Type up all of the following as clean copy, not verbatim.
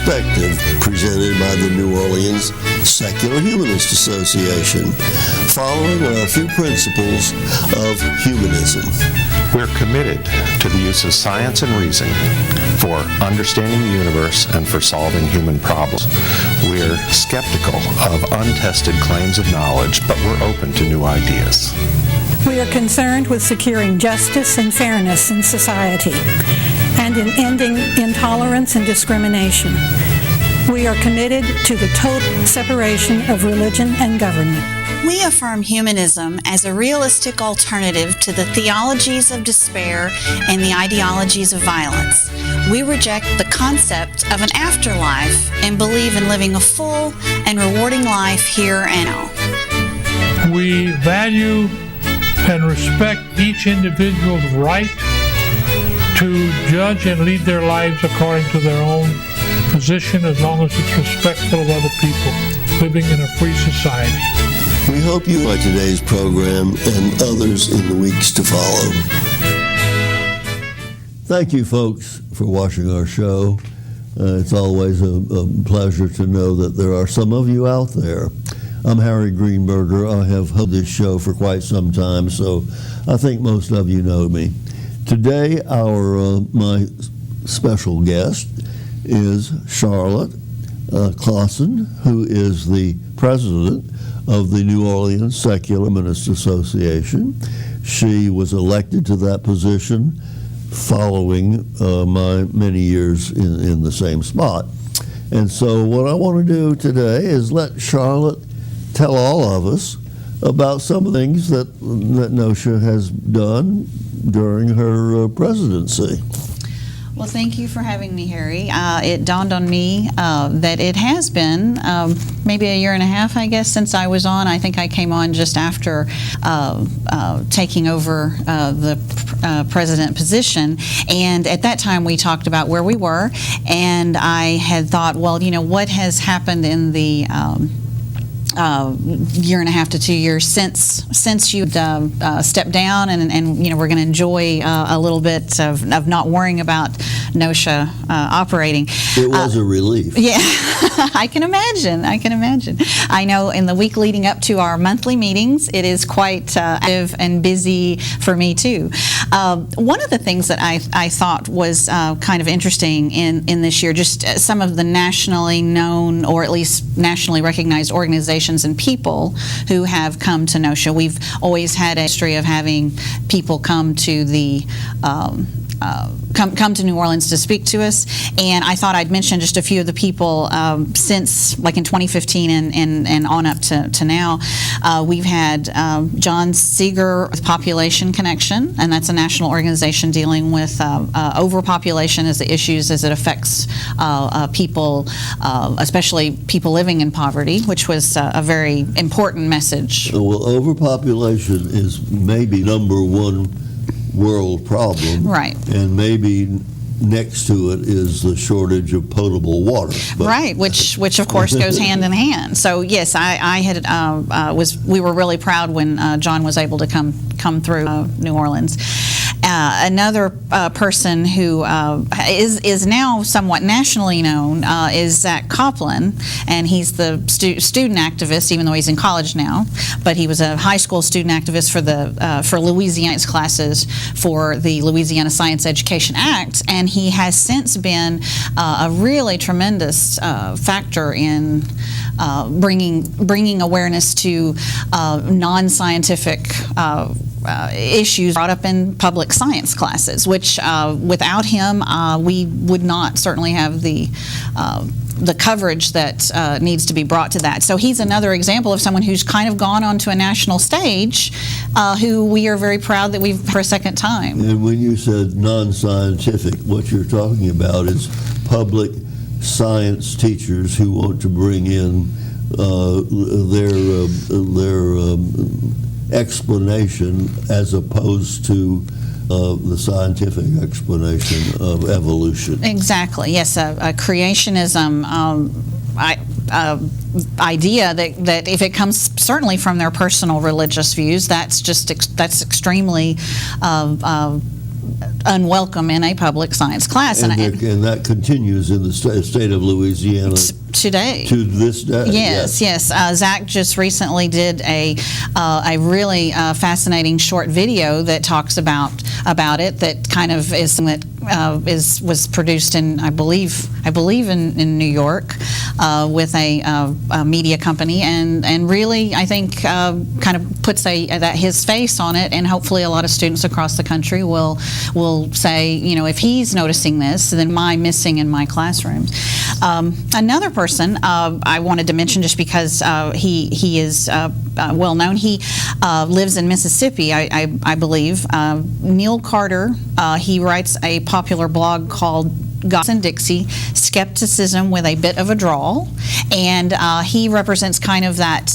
perspective presented by the New Orleans Secular Humanist Association, following a few principles of humanism. We're committed to the use of science and reason for understanding the universe and for solving human problems. We're skeptical of untested claims of knowledge, but we're open to new ideas. We are concerned with securing justice and fairness in society and in ending intolerance and discrimination. We are committed to the total separation of religion and government. We affirm humanism as a realistic alternative to the theologies of despair and the ideologies of violence. We reject the concept of an afterlife and believe in living a full and rewarding life here and now. We value and respect each individual's right to judge and lead their lives according to their own position, as long as it's respectful of other people living in a free society. We hope you like today's program and others in the weeks to follow. Thank you, folks, for watching our show. It's always a pleasure to know that there are some of you out there. I'm Harry Greenberger. I have hosted this show for quite some time, so I think most of you know me. Today, my special guest is Charlotte Klasson, who is the president of the New Orleans Secular Humanist Association. She was elected to that position following my many years in the same spot. And so what I want to do today is let Charlotte tell all of us about some of the things that NOSHA has done during her presidency. Well, thank you for having me, Harry. It dawned on me that it has been maybe a year and a half, I guess, since I was on. I think I came on just after taking over the president position. And at that time, we talked about where we were. And I had thought, well, you know, what has happened in the year and a half to 2 years since you stepped down, and you know, we're going to enjoy a little bit of not worrying about NOSHA operating. It was a relief. Yeah, I can imagine. I know in the week leading up to our monthly meetings, it is quite active and busy for me too. One of the things that I thought was kind of interesting in this year, just some of the nationally known or at least nationally recognized organizations and people who have come to NOSHA. We've always had a history of having people come to the come to New Orleans to speak to us, and I thought I'd mention just a few of the people since, like in 2015 and on up to now. We've had John Seeger with Population Connection, and that's a national organization dealing with overpopulation as the issues as it affects people, especially people living in poverty, which was a very important message. Well, overpopulation is maybe number one world problem, right? And maybe next to it is the shortage of potable water, right? Which of course goes hand in hand. So yes, I had we were really proud when John was able to come through New Orleans. Another person who is now somewhat nationally known is Zach Copeland, and he's the student activist, even though he's in college now. But he was a high school student activist for Louisiana's classes for the Louisiana Science Education Act, and he has since been a really tremendous factor in bringing awareness to non-scientific issues brought up in public science classes, which without him we would not certainly have the coverage that needs to be brought to that. So he's another example of someone who's kind of gone onto a national stage, who we are very proud that we've for a second time. And when you said non-scientific, what you're talking about is public science teachers who want to bring in their explanation as opposed to the scientific explanation of evolution. Exactly. Yes, a creationism idea that if it comes certainly from their personal religious views, that's extremely unwelcome in a public science class. And that continues in the state of Louisiana today. to this day. Yes. Zach just recently did a really fascinating short video that talks about it. That kind of is something that was produced in I believe in New York with a media company, and really I think kind of puts his face on it, and hopefully a lot of students across the country will say, if he's noticing this, then am I missing in my classrooms? Another person I wanted to mention, just because he is well known. He lives in Mississippi, I believe. Neil Carter. He writes a popular blog called Gospel and Dixie, Skepticism with a Bit of a Drawl, and he represents kind of that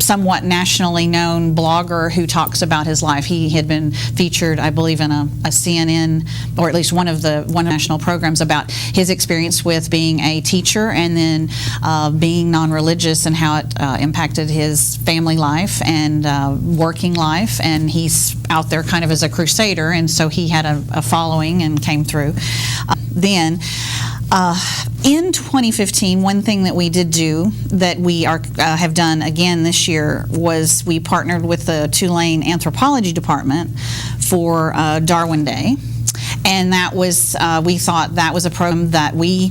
somewhat nationally known blogger who talks about his life. He had been featured, I believe, in a CNN, or at least one of national programs, about his experience with being a teacher and then being non-religious, and how it impacted his family life and working life. And he's out there kind of as a crusader, and so he had a following and came through. In 2015, one thing that we did do that we have done again this year was we partnered with the Tulane Anthropology Department for Darwin Day, and that was we thought that was a program that we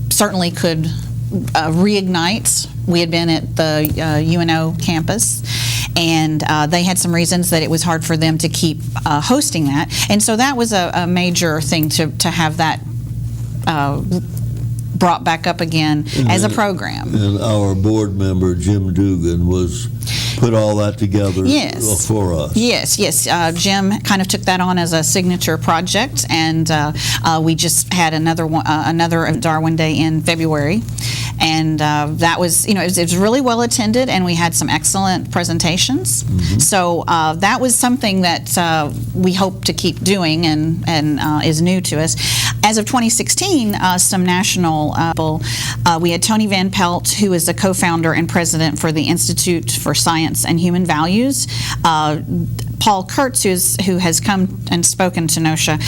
certainly could reignite. We had been at the UNO campus, and they had some reasons that it was hard for them to keep hosting that, and so that was a major thing to have that brought back up again as a program. And our board member, Jim Dugan, put all that together for us. Yes. Jim kind of took that on as a signature project, and we just had another Darwin Day in February. And that was, it was really well attended, and we had some excellent presentations. Mm-hmm. So that was something that we hope to keep doing, and is new to us. As of 2016, some national people, we had Tony Van Pelt, who is the co-founder and president for the Institute for Science and Human Values. Paul Kurtz, who has come and spoken to NOSHA,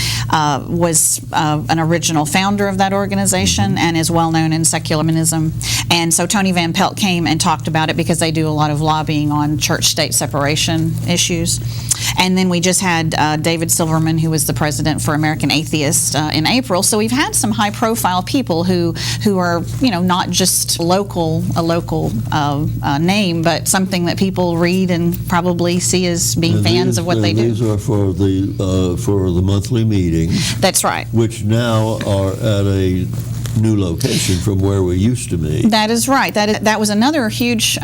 was an original founder of that organization and is well known in secularism. And so Tony Van Pelt came and talked about it because they do a lot of lobbying on church-state separation issues. And then we just had David Silverman, who was the president for American Atheists, in April. So we've had some high-profile people who are, not just a local name, but something that people read and probably see as being fans of what they do. These are for the monthly meetings. That's right. Which now are at a new location from where we used to be. That is right. That was another huge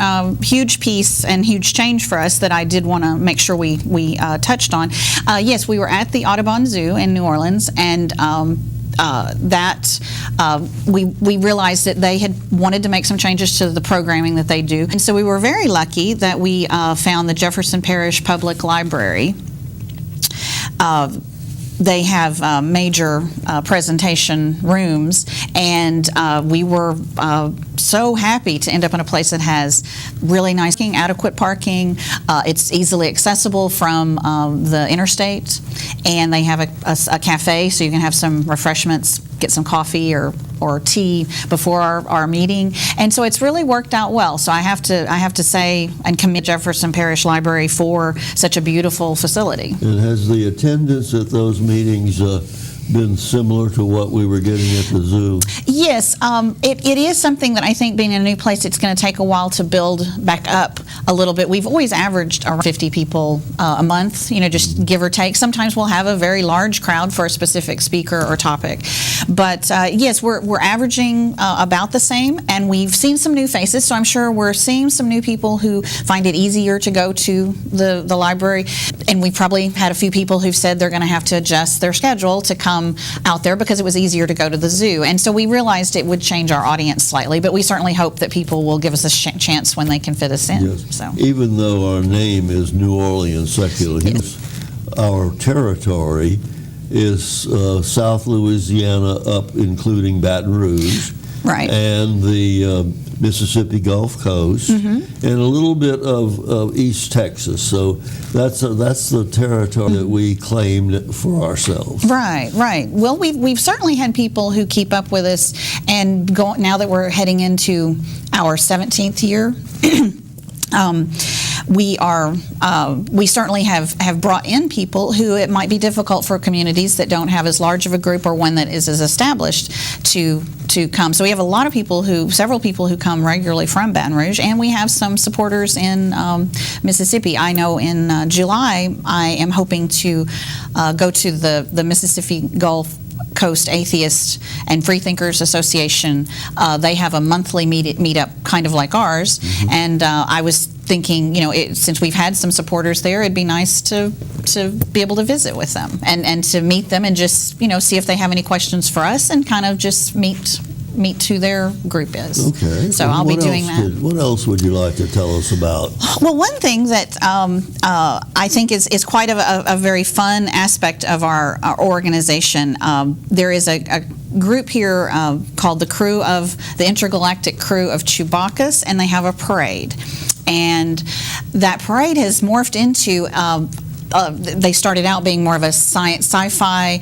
piece and huge change for us that I did want to make sure we touched on. Yes, we were at the Audubon Zoo in New Orleans, and we realized that they had wanted to make some changes to the programming that they do. And so we were very lucky that we found the Jefferson Parish Public Library. They have major presentation rooms, and we were so happy to end up in a place that has really nice parking, adequate parking. It's easily accessible from the interstate, and they have a cafe, so you can have some refreshments, get some coffee or tea before our meeting, and so it's really worked out well. So I have to say and commend Jefferson Parish Library for such a beautiful facility. And has the attendance at those meetings been similar to what we were getting at the zoo? Yes, it is something that I think, being in a new place, it's going to take a while to build back up a little bit. We've always averaged around 50 people a month, just give or take. Sometimes we'll have a very large crowd for a specific speaker or topic. But yes, we're averaging about the same, and we've seen some new faces, so I'm sure we're seeing some new people who find it easier to go to the library. And we've probably had a few people who've said they're going to have to adjust their schedule to come out there because it was easier to go to the zoo. And so we realized it would change our audience slightly, but we certainly hope that people will give us a chance when they can fit us in. Yes. So, even though our name is New Orleans Secular, yes, our territory is South Louisiana up, including Baton Rouge. Right. And the Mississippi Gulf Coast, and a little bit of East Texas. So that's the territory that we claimed for ourselves. Right, right. Well, we've certainly had people who keep up with us, and now that we're heading into our 17th year. We certainly have brought in people who it might be difficult for communities that don't have as large of a group or one that is as established to come. So we have several people who come regularly from Baton Rouge, and we have some supporters in Mississippi. I know in July I am hoping to go to the Mississippi Gulf Coast Atheist and Freethinkers Association. They have a monthly meetup kind of like ours, and I was thinking, since we've had some supporters there, it'd be nice to be able to visit with them and to meet them and just see if they have any questions for us and kind of just meet who their group is. Okay. So I'll be doing that. What else would you like to tell us about? Well, one thing that I think is quite a very fun aspect of our organization, there is a group here called the Intergalactic Crew of Chewbacca's, and they have a parade. And that parade has morphed into, they started out being more of a sci-fi,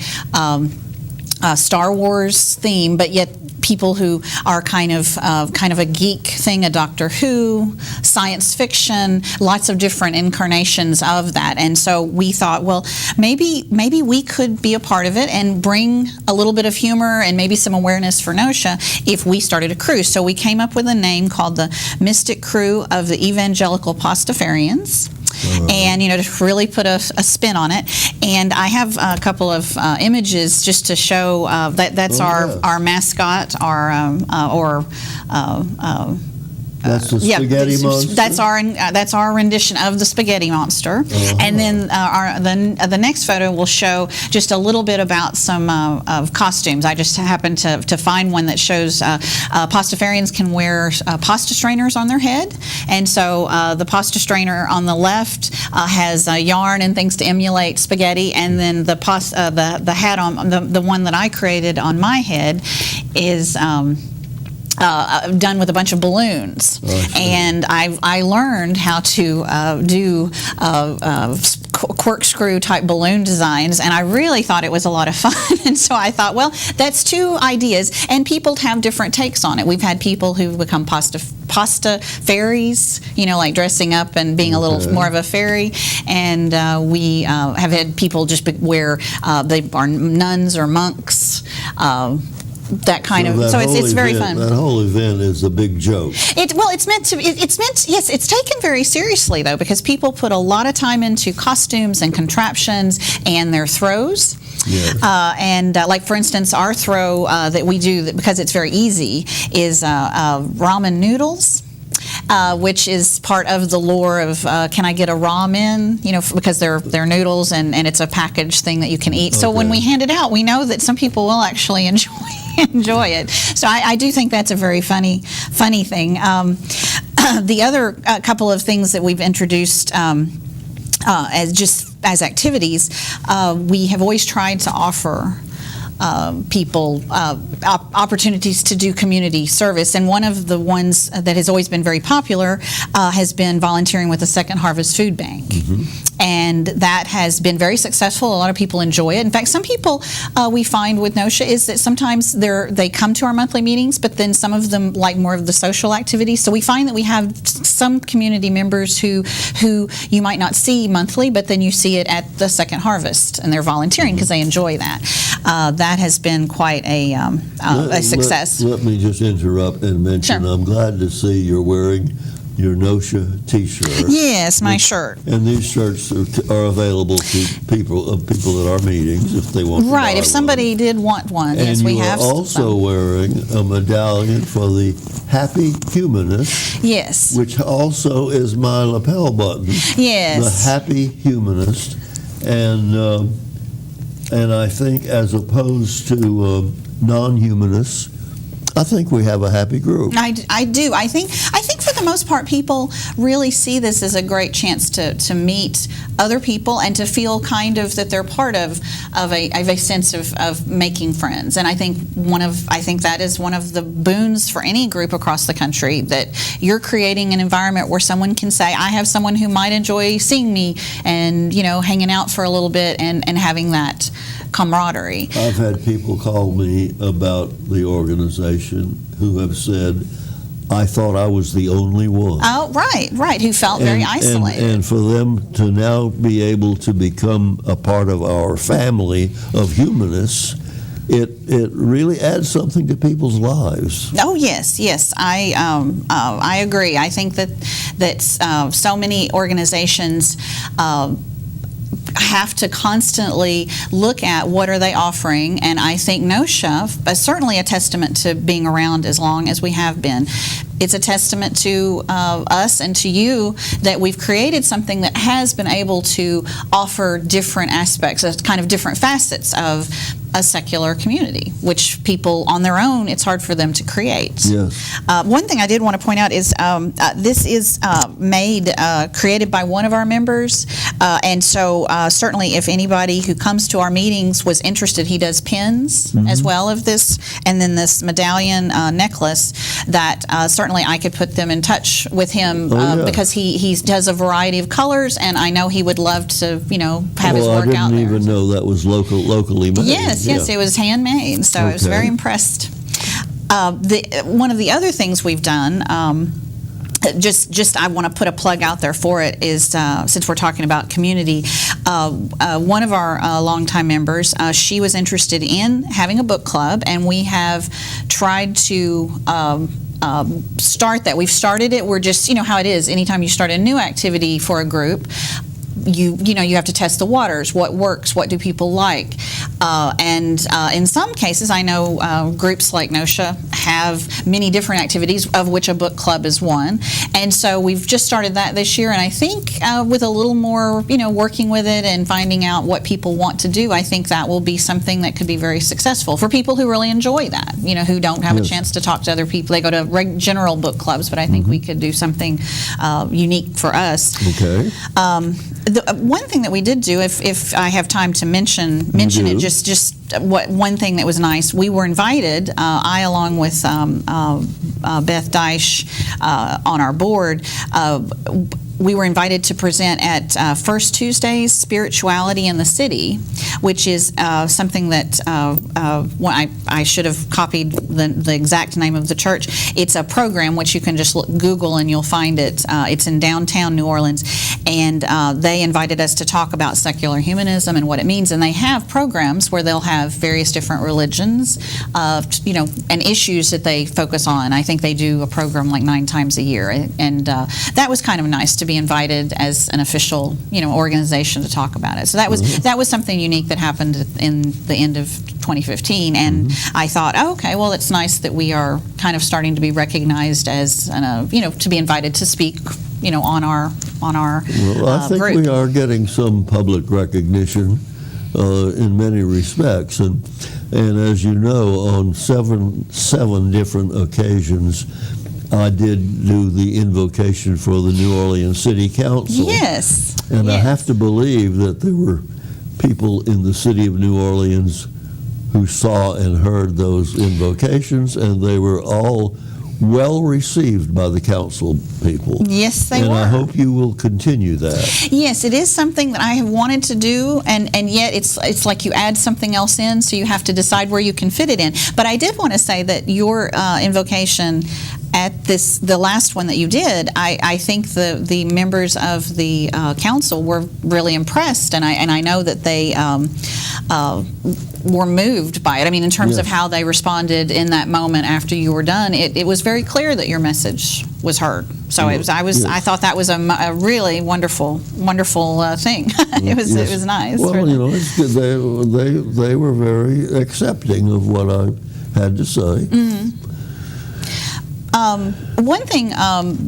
Star Wars theme, but yet people who are kind of a geek thing, a Doctor Who, science fiction, lots of different incarnations of that. And so we thought, well, maybe we could be a part of it and bring a little bit of humor and maybe some awareness for Notia if we started a crew. So we came up with a name called the Mystic Crew of the Evangelical Pastafarians. And to really put a spin on it, and I have a couple of images just to show that's our mascot, That's the spaghetti monster? That's our rendition of the spaghetti monster. And then the next photo will show just a little bit about some of costumes. I just happened to find one that shows Pastafarians can wear pasta strainers on their head. And so the pasta strainer on the left has yarn and things to emulate spaghetti, and then the hat on the one that I created on my head is done with a bunch of balloons. And I learned how to do corkscrew type balloon designs, and I really thought it was a lot of fun. And so I thought, well, that's two ideas, and people have different takes on it. We've had people who've become pasta fairies, like dressing up and being a little more of a fairy, and we have had people just wear they are nuns or monks. That kind of, so it's very fun. That whole event is a big joke. It's meant to. Yes, it's taken very seriously though, because people put a lot of time into costumes and contraptions and their throws. Yes. Like for instance, our throw that we do because it's very easy is ramen noodles. Which is part of the lore of can I get a ramen? Because they're noodles and it's a packaged thing that you can eat. So when we hand it out, we know that some people will actually enjoy it. So I do think that's a very funny thing. The other couple of things that we've introduced as activities, we have always tried to offer people opportunities to do community service, and one of the ones that has always been very popular has been volunteering with the Second Harvest Food Bank. And that has been very successful. A lot of people enjoy it. In fact, some people we find with Notia is that sometimes they come to our monthly meetings, but then some of them like more of the social activities. So we find that we have some community members who you might not see monthly, but then you see it at the Second Harvest, and they're volunteering because they enjoy that. That has been quite a success. Let me just interrupt and mention, Sure. I'm glad to see you're wearing your Notia T-shirt. Yes, my shirt. And these shirts are available to people at our meetings if they want to buy Right, if somebody one. did want one, And yes, we have you are also some. wearing a medallion for the Happy Humanist, Yes. which also is my lapel button. Yes. The Happy Humanist. And I think as opposed to non-humanists, I think we have a happy group. I do. I think for the the most part, people really see this as a great chance to meet other people and to feel kind of that they're part of a sense of making friends. And I think that is one of the boons for any group across the country, that you're creating an environment where someone can say, I have someone who might enjoy seeing me and, hanging out for a little bit and having that camaraderie. I've had people call me about the organization who have said, I thought I was the only one. Oh, right, who felt very isolated. And for them to now be able to become a part of our family of humanists, it really adds something to people's lives. Oh yes, I agree. I think that so many organizations have to constantly look at what are they offering, and I think NOSHA is certainly a testament to being around as long as we have been. It's a testament to us and to you that we've created something that has been able to offer different aspects, kind of different facets of a secular community, which people on their own, it's hard for them to create. Yes. One thing I did want to point out is this is created by one of our members, and so certainly if anybody who comes to our meetings was interested, he does pins as well of this, and then this medallion necklace that certainly I could put them in touch with him because he does a variety of colors, and I know he would love to have his work out there. I didn't even know that was locally made. Yes, it was handmade, so I was very impressed. One of the other things we've done, just I want to put a plug out there for it, is since we're talking about community, one of our longtime members, she was interested in having a book club, and we have tried to start that. We've started it. We're just, how it is. Anytime you start a new activity for a group, you have to test the waters. What works? What do people like? And in some cases, I know groups like NOSHA have many different activities, of which a book club is one. And so we've just started that this year. And I think with a little more, working with it and finding out what people want to do, I think that will be something that could be very successful for people who really enjoy that. Who don't have a chance to talk to other people. They go to general book clubs, but I think we could do something unique for us. Okay. One thing that we did do, if I have time to mention it, just one thing that was nice, we were invited, I along with Beth Deich on our board, we were invited to present at First Tuesdays, Spirituality in the City, which is something that I should have copied the exact name of the church. It's a program which you can just Google and you'll find it. It's in downtown New Orleans, and they invited us to talk about secular humanism and what it means. And they have programs where they'll have various different religions, and issues that they focus on. I think they do a program like 9 times a year, and that was kind of nice to be invited as an official, organization to talk about it. So that was something unique that happened in the end of 2015, and I thought, okay, well, it's nice that we are kind of starting to be recognized as, to be invited to speak, on our Well, I think group. we are getting some public recognition in many respects, and as you know, on seven different occasions, I did do the invocation for the New Orleans City Council. Yes. And yes. I have to believe that there were people in the city of New Orleans who saw and heard those invocations, and they were all well received by the council people. Yes, they were. And I hope you will continue that. Yes, it is something that I have wanted to do, and yet it's like you add something else in, so you have to decide where you can fit it in. But I did want to say that your invocation at the last one that you did, I think the members of the council were really impressed, and I know that they were moved by it. I mean, in terms of how they responded in that moment after you were done, it was very clear that your message was heard. So I thought that was a really wonderful thing. It was nice. Well, it's good. They were very accepting of what I had to say. Mm-hmm. One thing,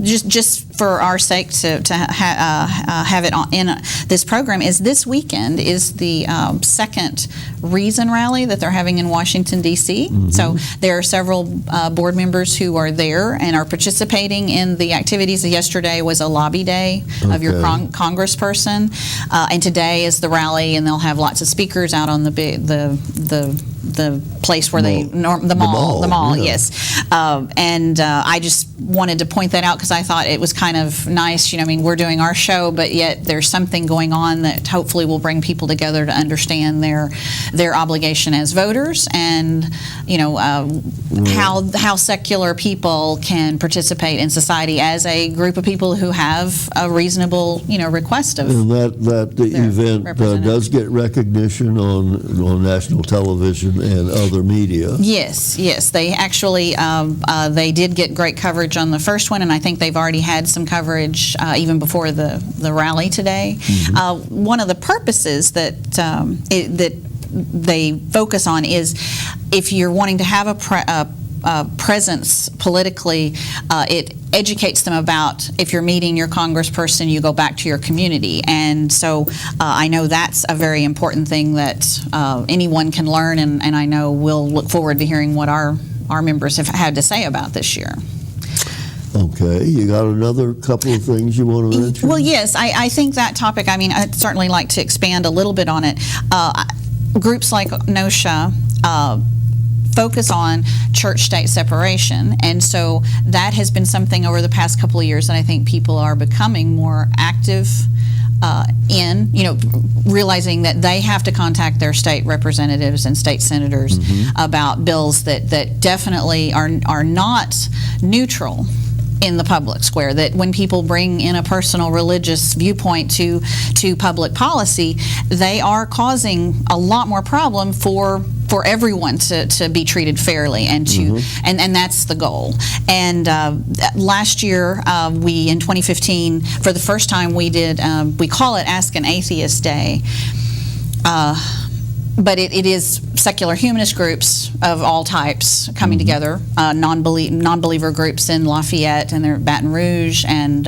just for our sake to have it in this program, is this weekend is the second Reason rally that they're having in Washington, D.C. Mm-hmm. So there are several board members who are there and are participating in the activities. Yesterday was a lobby day of your Okay. congressperson, and today is the rally, and they'll have lots of speakers out on the place where the mall, yeah. yes. And I just wanted to point that out because I thought it was kind of nice. I mean, we're doing our show, but yet there's something going on that hopefully will bring people together to understand their obligation as voters, and how secular people can participate in society as a group of people who have a reasonable request of. And that event does get recognition on national television and other media. Yes, they actually they did get great coverage on the first one, and I think they've already had some coverage even before the rally today. Mm-hmm. One of the purposes that they focus on is if you're wanting to have a presence politically, it educates them about if you're meeting your congressperson, you go back to your community. And so I know that's a very important thing that anyone can learn, and I know we'll look forward to hearing what our members have had to say about this year. Okay, you got another couple of things you want to mention? Well, yes, I think that topic, I'd certainly like to expand a little bit on it. Groups like NOSHA focus on church-state separation, and so that has been something over the past couple of years that I think people are becoming more active in, realizing that they have to contact their state representatives and state senators about bills that definitely are not neutral in the public square, that when people bring in a personal religious viewpoint to public policy, they are causing a lot more problem for everyone to be treated fairly, and and that's the goal. And last year, we in 2015, for the first time, we call it Ask an Atheist Day. But it is secular humanist groups of all types coming together, non-believer groups in Lafayette and Baton Rouge, and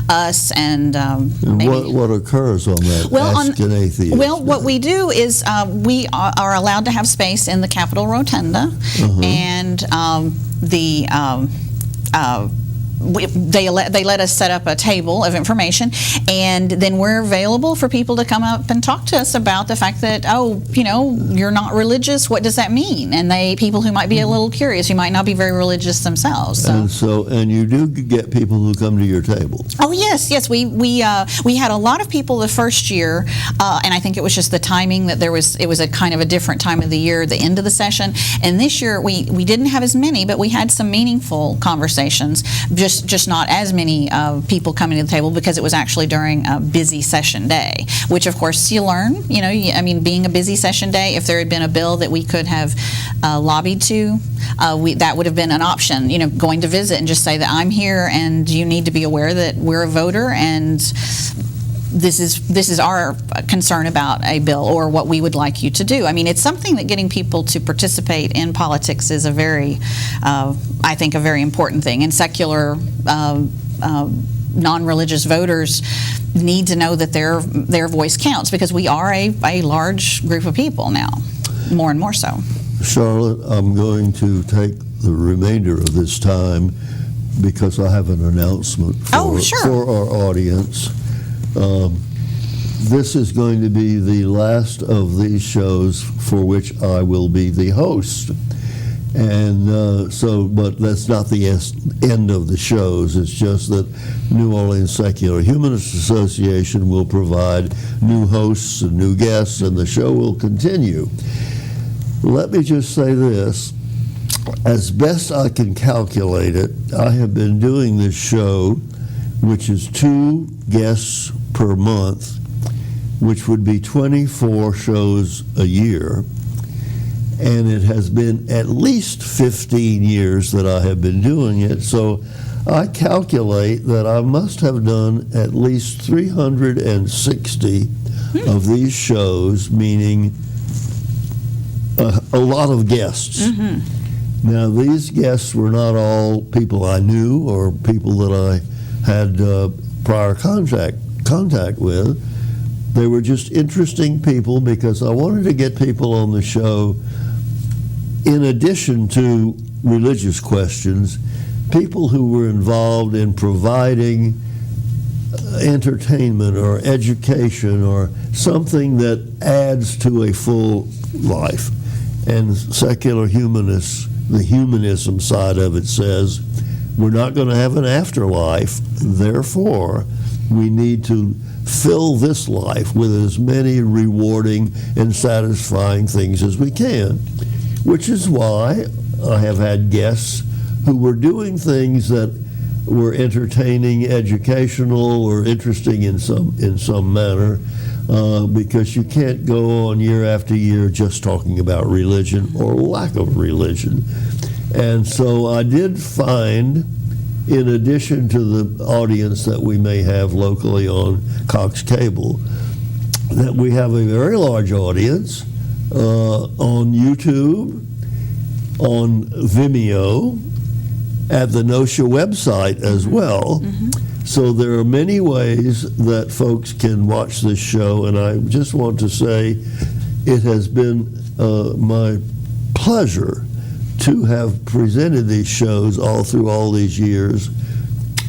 us, and what occurs on that Ask an Atheist? Well, what we do is we are allowed to have space in the Capitol Rotunda, and they let us set up a table of information, and then we're available for people to come up and talk to us about the fact that, you're not religious. What does that mean? And people who might be a little curious, who might not be very religious themselves. And you do get people who come to your table. Oh yes. We had a lot of people the first year, and I think it was just the timing that it was a kind of a different time of the year, the end of the session. And this year we didn't have as many, but we had some meaningful conversations. Just not as many people coming to the table, because it was actually during a busy session day, which of course you learn. Being a busy session day, if there had been a bill that we could have lobbied to, that would have been an option. Going to visit and just say that I'm here, and you need to be aware that we're a voter, and this is our concern about a bill, or what we would like you to do. It's something that getting people to participate in politics is a very important thing. And secular, non-religious voters need to know that their voice counts, because we are a large group of people now, more and more so. Charlotte, I'm going to take the remainder of this time because I have an announcement for our audience. This is going to be the last of these shows for which I will be the host. And but that's not the end of the shows. It's just that New Orleans Secular Humanist Association will provide new hosts and new guests, and the show will continue. Let me just say this. As best I can calculate it, I have been doing this show, which is 2 guests per month, which would be 24 shows a year. And it has been at least 15 years that I have been doing it. So I calculate that I must have done at least 360 of these shows, meaning a lot of guests. Now, these guests were not all people I knew or people that I had prior contact with. They were just interesting people because I wanted to get people on the show, in addition to religious questions, people who were involved in providing entertainment or education or something that adds to a full life. And secular humanists, the humanism side of it says, we're not going to have an afterlife, therefore we need to fill this life with as many rewarding and satisfying things as we can, which is why I have had guests who were doing things that were entertaining, educational, or interesting in some manner, because you can't go on year after year just talking about religion or lack of religion. And so I did find, in addition to the audience that we may have locally on Cox Cable, that we have a very large audience on YouTube, on Vimeo, at the NOSHA website as well. So there are many ways that folks can watch this show, and I just want to say it has been my pleasure to have presented these shows all through all these years.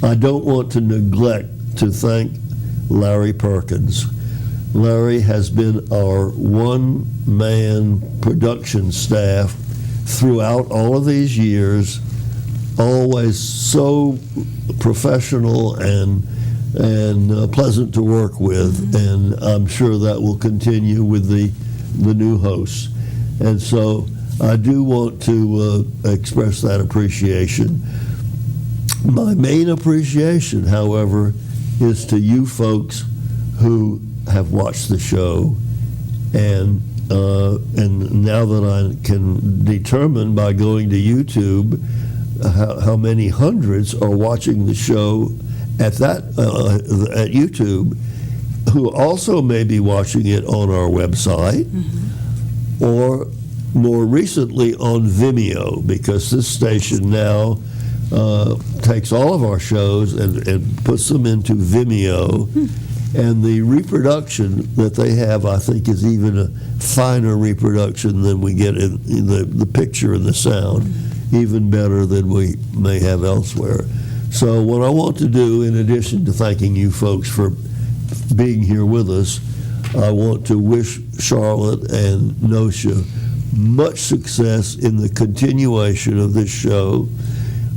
I don't want to neglect to thank Larry Perkins. Larry has been our one-man production staff throughout all of these years, always so professional and pleasant to work with, and I'm sure that will continue with the new hosts. And so I do want to express that appreciation. My main appreciation, however, is to you folks who have watched the show, and now that I can determine by going to YouTube how many hundreds are watching the show at YouTube, who also may be watching it on our website, or more recently on Vimeo, because this station now takes all of our shows and puts them into Vimeo. And the reproduction that they have, I think, is even a finer reproduction than we get in the picture and the sound, even better than we may have elsewhere. So what I want to do, in addition to thanking you folks for being here with us, I want to wish Charlotte and NOSHA much success in the continuation of this show,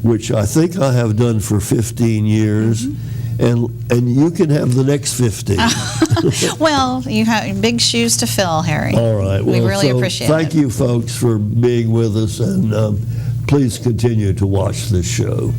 which I think I have done for 15 years. And you can have the next 15. Well, you have big shoes to fill, Harry. All right. We Well, really so appreciate thank it. you, folks, for being with us, and please continue to watch this show.